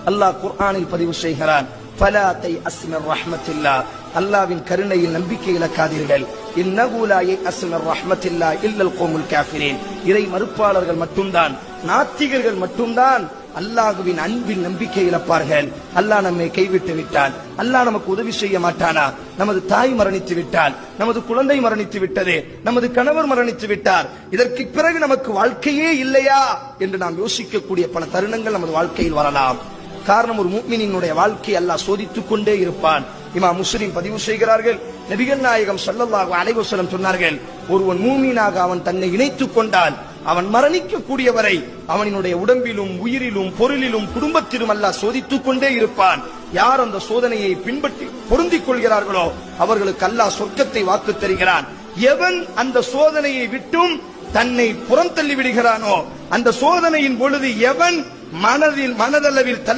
அல்லாஹ் குர்ஆனில் பதிவு செய்கிறான், ஃபலா தயஅஸ் மின் ரஹ்மத்தில்லாஹ், அல்லாஹ்வின் கருணையில் நம்பிக்கை இழக்காதீர்கள். இன்னஹு லா யயஅஸ் மின் ரஹ்மத்தில்லாஹ் இல்லல் கௌமுல் காஃபிரீன். இறை மறுப்பாளர்கள் மட்டும்தான், நாத்திகர்கள் மட்டும்தான் அல்லாஹ்வின் அன்பின் நம்பிக்கை இழப்பார்கள். அல்லாஹ் நம்மை கைவிட்டு விட்டான், அல்லாஹ் நமக்கு உதவி செய்ய மாட்டானா? நமது தாய் மரணித்து விட்டால், நமது குழந்தை மரணித்து விட்டது, நமது கணவர் மரணித்து விட்டார், இதற்கு பிறகு நமக்கு வாழ்க்கையே இல்லையா என்று நாம் யோசிக்கக்கூடிய பல தருணங்கள் நமது வாழ்க்கையில் வரலாம். காரணம், ஒரு முஃமினினுடைய வாழ்க்கை அல்லாஹ் சோதித்துக் கொண்டே இருப்பான். இமாம் முஸ்லிம் பதிவு செய்கிறார்கள், நபிகள் நாயகம் ஸல்லல்லாஹு அலைஹி வஸல்லம் சொன்னார்கள், ஒருவன் மூமினாக அவன் தன்னை இணைத்துக் கொண்டால் அவன் மரணிக்கக்கூடிய வரை அவனினுடைய உடம்பிலும் உயிரிலும் பொருளிலும் குடும்பத்திலும் அல்லாஹ் சோதித்துக் கொண்டே இருப்பான். யார் அந்த சோதனையை பின்பற்றி பொருந்திக் கொள்கிறார்களோ அவர்களுக்கு அல்லாஹ் சொர்க்கத்தை வாக்கு தருகிறான். எவன் அந்த சோதனையை விட்டும் தன்னை புறந்தள்ளி விடுகிறானோ, அந்த சோதனையின் பொழுது எவன் மனதளவில்